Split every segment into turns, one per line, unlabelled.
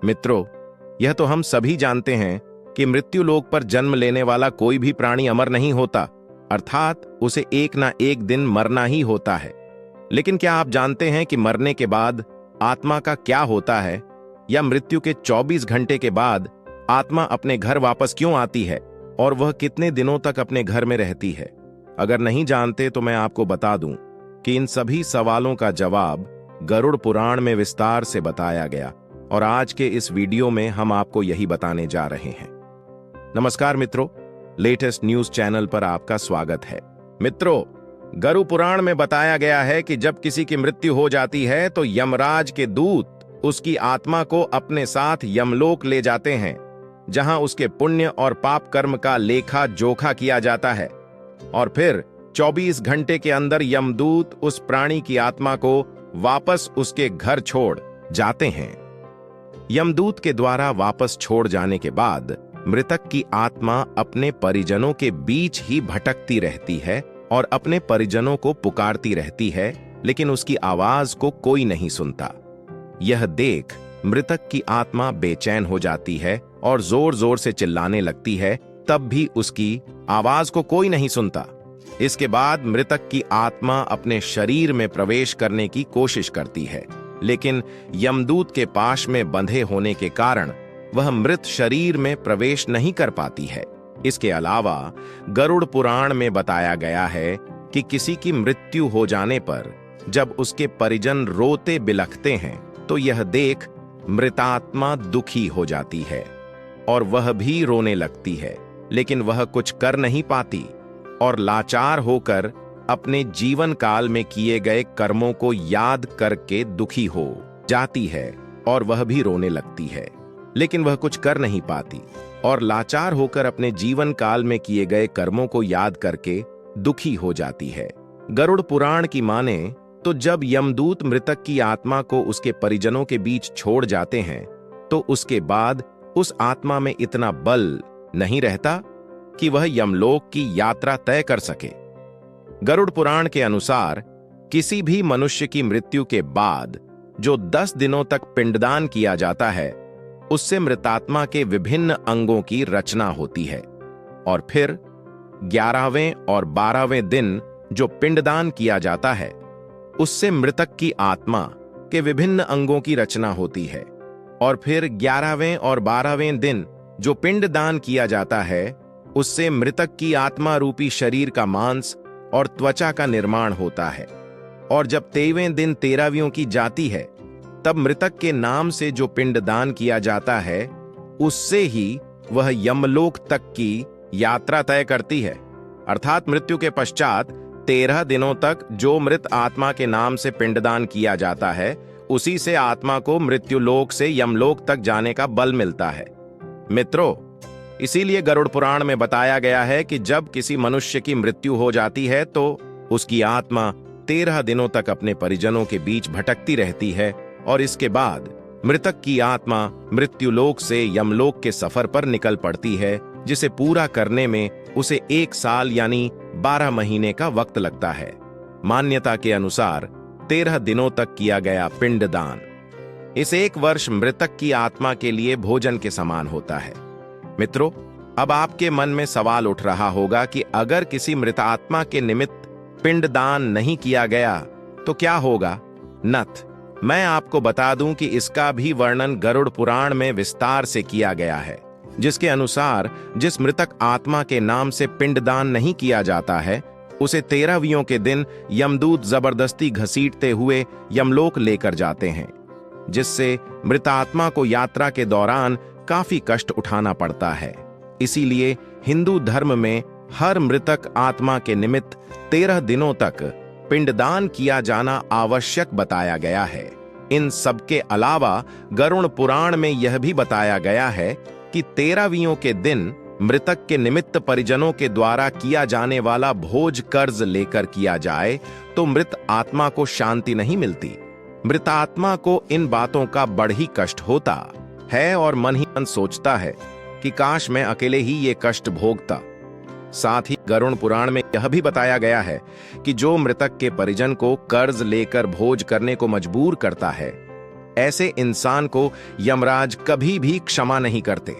मित्रों, यह तो हम सभी जानते हैं कि मृत्यु लोक पर जन्म लेने वाला कोई भी प्राणी अमर नहीं होता, अर्थात उसे एक ना एक दिन मरना ही होता है। लेकिन क्या आप जानते हैं कि मरने के बाद आत्मा का क्या होता है, या मृत्यु के 24 घंटे के बाद आत्मा अपने घर वापस क्यों आती है और वह कितने दिनों तक अपने घर में रहती है? अगर नहीं जानते तो मैं आपको बता दूं कि इन सभी सवालों का जवाब गरुड़ पुराण में विस्तार से बताया गया, और आज के इस वीडियो में हम आपको यही बताने जा रहे हैं। नमस्कार मित्रों, लेटेस्ट न्यूज चैनल पर आपका स्वागत है। मित्रों, गरुड़ पुराण में बताया गया है कि जब किसी की मृत्यु हो जाती है तो यमराज के दूत उसकी आत्मा को अपने साथ यमलोक ले जाते हैं, जहां उसके पुण्य और पाप कर्म का लेखा जोखा किया जाता है, और फिर 24 घंटे के अंदर यमदूत उस प्राणी की आत्मा को वापस उसके घर छोड़ जाते हैं। यमदूत के द्वारा वापस छोड़ जाने के बाद मृतक की आत्मा अपने परिजनों के बीच ही भटकती रहती है और अपने परिजनों को पुकारती रहती है, लेकिन उसकी आवाज को कोई नहीं सुनता। यह देख मृतक की आत्मा बेचैन हो जाती है और जोर जोर से चिल्लाने लगती है, तब भी उसकी आवाज को कोई नहीं सुनता। इसके बाद मृतक की आत्मा अपने शरीर में प्रवेश करने की कोशिश करती है, लेकिन यमदूत के पाश में बंधे होने के कारण वह मृत शरीर में प्रवेश नहीं कर पाती है। इसके अलावा गरुड़ पुराण में बताया गया है कि किसी की मृत्यु हो जाने पर जब उसके परिजन रोते बिलखते हैं तो यह देख मृतात्मा दुखी हो जाती है और वह भी रोने लगती है, लेकिन वह कुछ कर नहीं पाती और लाचार होकर अपने जीवन काल में किए गए कर्मों को याद करके दुखी हो जाती है, और वह भी रोने लगती है, लेकिन वह कुछ कर नहीं पाती और लाचार होकर अपने जीवन काल में किए गए कर्मों को याद करके दुखी हो जाती है। गरुड़ पुराण की माने तो जब यमदूत मृतक की आत्मा को उसके परिजनों के बीच छोड़ जाते हैं तो उसके बाद उस आत्मा में इतना बल नहीं रहता कि वह यमलोक की यात्रा तय कर सके। गरुड़ पुराण के अनुसार किसी भी मनुष्य की मृत्यु के बाद जो 10 दिनों तक पिंडदान किया जाता है, उससे मृतात्मा के विभिन्न अंगों की रचना होती है, और फिर 11वें और 12वें दिन जो पिंडदान किया जाता है, उससे मृतक की आत्मा के विभिन्न अंगों की रचना होती है, और फिर 11वें और 12वें दिन जो पिंडदान किया जाता है, उससे मृतक की आत्मा रूपी शरीर का मांस और त्वचा का निर्माण होता है, और जब 23वें दिन 13वियों की जाती है, तब मृतक के नाम से जो पिंडदान किया जाता है, उससे ही वह यमलोक तक की यात्रा तय करती है। अर्थात मृत्यु के पश्चात 13 दिनों तक जो मृत आत्मा के नाम से पिंडदान किया जाता है, उसी से आत्मा को मृत्युलोक से यमलोक तक जाने का बल मिलता है। मित्रों, इसीलिए गरुड़ पुराण में बताया गया है कि जब किसी मनुष्य की मृत्यु हो जाती है तो उसकी आत्मा 13 दिनों तक अपने परिजनों के बीच भटकती रहती है, और इसके बाद मृतक की आत्मा मृत्युलोक से यमलोक के सफर पर निकल पड़ती है, जिसे पूरा करने में उसे 1 साल यानी 12 महीने का वक्त लगता है। मान्यता के अनुसार 13 दिनों तक किया गया पिंडदान इस 1 वर्ष मृतक की आत्मा के लिए भोजन के समान होता है। मित्रों, अब आपके मन में सवाल उठ रहा होगा कि अगर किसी मृत आत्मा के निमित्त पिंडदान नहीं किया गया तो क्या होगा? नथ, मैं आपको बता दूं कि इसका भी वर्णन गरुड़ पुराण में विस्तार से किया गया है, जिसके अनुसार जिस मृतक आत्मा के नाम से पिंडदान नहीं किया जाता है, उसे 13वियों के दिन यमदूत जबरदस्ती घसीटते हुए यमलोक लेकर जाते हैं, जिससे मृत आत्मा को यात्रा के दौरान काफी कष्ट उठाना पड़ता है। इसीलिए हिंदू धर्म में हर मृतक आत्मा के निमित्त 13 दिनों तक पिंडदान किया जाना आवश्यक बताया गया है। इन सबके अलावा गरुड़ पुराण में यह भी बताया गया है कि 13वियों के दिन मृतक के निमित्त परिजनों के द्वारा किया जाने वाला भोज कर्ज लेकर किया जाए तो मृत आत्मा को शांति नहीं मिलती। मृत आत्मा को इन बातों का बड़ ही कष्ट होता है और मन ही मन सोचता है कि काश मैं अकेले ही ये कष्ट भोगता। साथ ही गरुड़ पुराण में यह भी बताया गया है कि जो मृतक के परिजन को कर्ज लेकर भोज करने को मजबूर करता है, ऐसे इंसान को यमराज कभी भी क्षमा नहीं करते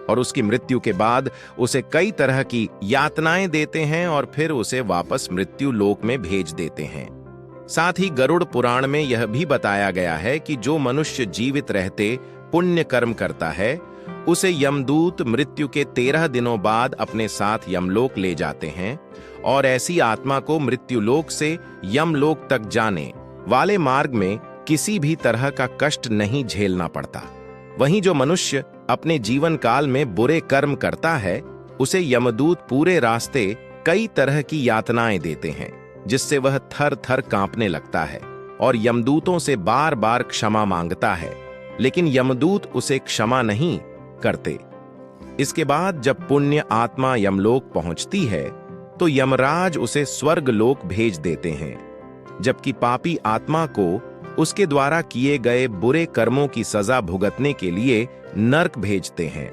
और उसकी मृत्यु के बाद उसे कई तरह की यातनाएं देते हैं और फिर उसे वापस मृत्यु लोक में भेज देते हैं। साथ ही गरुड़ पुराण में यह भी बताया गया है कि जो मनुष्य जीवित रहते पुण्य कर्म करता है उसे यमदूत मृत्यु के 13 दिनों बाद अपने साथ यमलोक ले जाते हैं और ऐसी आत्मा को मृत्युलोक से यमलोक तक जाने वाले मार्ग में किसी भी तरह का कष्ट नहीं झेलना पड़ता। वहीं जो मनुष्य अपने जीवन काल में बुरे कर्म करता है उसे यमदूत पूरे रास्ते कई तरह की यातनाएं देते हैं, जिससे वह थर थर कांपने लगता है और यमदूतों से बार बार क्षमा मांगता है, लेकिन यमदूत उसे क्षमा नहीं करते। इसके बाद जब पुण्य आत्मा यमलोक पहुंचती है तो यमराज उसे स्वर्ग लोक भेज देते हैं, जबकि पापी आत्मा को उसके द्वारा किए गए बुरे कर्मों की सजा भुगतने के लिए नर्क भेजते हैं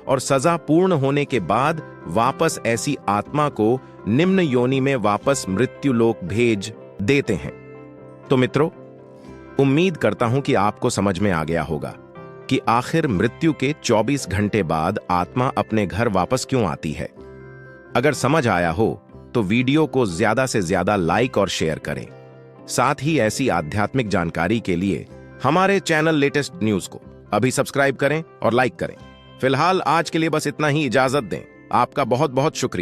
और सजा पूर्ण होने के बाद वापस ऐसी आत्मा को निम्न योनि में वापस मृत्युलोक भेज देते हैं। तो मित्रों, उम्मीद करता हूं कि आपको समझ में आ गया होगा कि आखिर मृत्यु के 24 घंटे बाद आत्मा अपने घर वापस क्यों आती है। अगर समझ आया हो तो वीडियो को ज्यादा से ज्यादा लाइक और शेयर करें। साथ ही ऐसी आध्यात्मिक जानकारी के लिए हमारे चैनल लेटेस्ट न्यूज को अभी सब्सक्राइब करें और लाइक करें। फिलहाल आज के लिए बस इतना ही, इजाजत दें। आपका बहुत बहुत शुक्रिया।